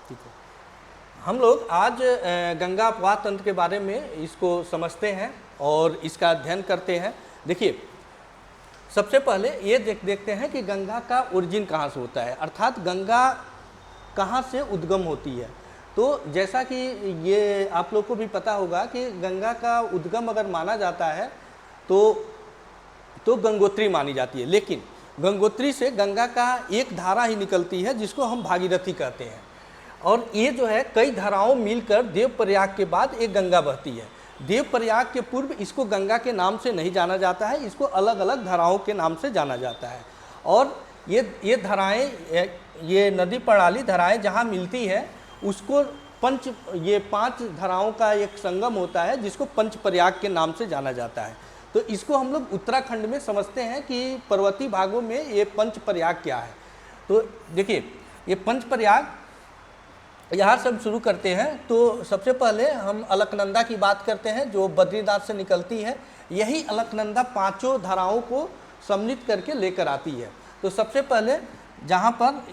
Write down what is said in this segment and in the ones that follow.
ठीक है। हम लोग आज गंगा अपवाह तंत्र के बारे में इसको समझते हैं और इसका अध्ययन करते हैं। देखिए, सबसे पहले ये देखते हैं कि गंगा का ओरिजिन कहाँ से होता है, अर्थात गंगा कहाँ से उद्गम होती है। तो जैसा कि ये आप लोग को भी पता होगा कि गंगा का उद्गम अगर माना जाता है तो गंगोत्री मानी जाती है, लेकिन गंगोत्री से गंगा का एक धारा ही निकलती है जिसको हम भागीरथी कहते हैं। और ये जो है कई धाराओं मिलकर देवप्रयाग के बाद एक गंगा बहती है। देवप्रयाग के पूर्व इसको गंगा के नाम से नहीं जाना जाता है, इसको अलग अलग धाराओं के नाम से जाना जाता है। और ये धाराएं, ये नदी प्रणाली धाराएं जहाँ मिलती है उसको ये 5 धाराओं का एक संगम होता है जिसको पंचप्रयाग के नाम से जाना जाता है। तो इसको हम लोग उत्तराखंड में समझते हैं कि पर्वतीय भागों में ये पंचप्रयाग क्या है। तो देखिए, ये पंचप्रयाग यहाँ से हम शुरू करते हैं। तो सबसे पहले हम अलकनंदा की बात करते हैं जो बद्रीनाथ से निकलती है। यही अलकनंदा 5 धाराओं को सम्मिलित करके लेकर आती है। तो सबसे पहले जहाँ पर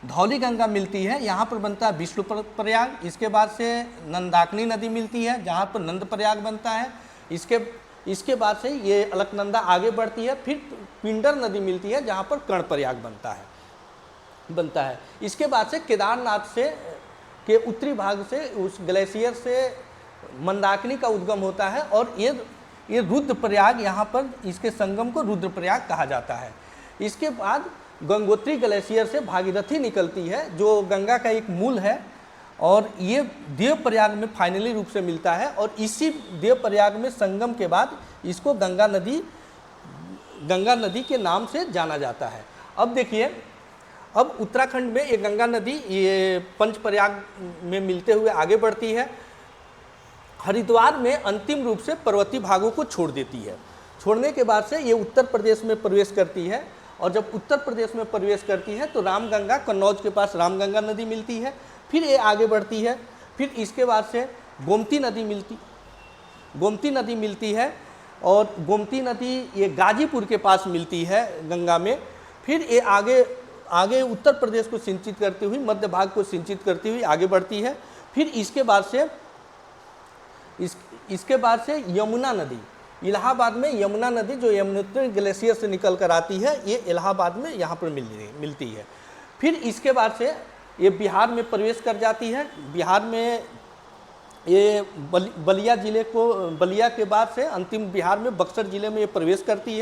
धौली गंगा मिलती है यहाँ पर बनता है विष्णु प्रयाग। इसके बाद से नंदाकिनी नदी मिलती है जहाँ पर नंद प्रयाग बनता है। इसके बाद से ये अलकनंदा आगे बढ़ती है, फिर पिंडर नदी मिलती है जहाँ पर कर्ण प्रयाग बनता है। इसके बाद से केदारनाथ से के उत्तरी भाग से उस ग्लेशियर से मंदाकिनी का उद्गम होता है और ये रुद्रप्रयाग, यहाँ पर इसके संगम को रुद्रप्रयाग कहा जाता है। इसके बाद गंगोत्री ग्लेशियर से भागीरथी निकलती है जो गंगा का एक मूल है और ये देवप्रयाग में फाइनली रूप से मिलता है। और इसी देवप्रयाग में संगम के बाद इसको गंगा नदी के नाम से जाना जाता है। अब देखिए, अब उत्तराखंड में ये गंगा नदी ये पंचप्रयाग में मिलते हुए आगे बढ़ती है। हरिद्वार में अंतिम रूप से पर्वतीय भागों को छोड़ देती है। छोड़ने के बाद से ये उत्तर प्रदेश में प्रवेश करती है और जब उत्तर प्रदेश में प्रवेश करती है तो रामगंगा, कन्नौज के पास रामगंगा नदी मिलती है। फिर ये आगे बढ़ती है। फिर इसके बाद से गोमती नदी मिलती है और गोमती नदी ये गाजीपुर के पास मिलती है गंगा में। फिर ये आगे उत्तर प्रदेश को सिंचित करती हुई, मध्य भाग को सिंचित करती हुई आगे बढ़ती है। फिर इसके बाद से यमुना नदी, इलाहाबाद में यमुना नदी जो यमुनोत्री ग्लेशियर से निकल कर आती है, ये इलाहाबाद में यहाँ पर मिलती है। फिर इसके बाद से ये बिहार में प्रवेश कर जाती है। बिहार में ये बलिया के बाद से अंतिम बिहार में बक्सर जिले में ये प्रवेश करती है।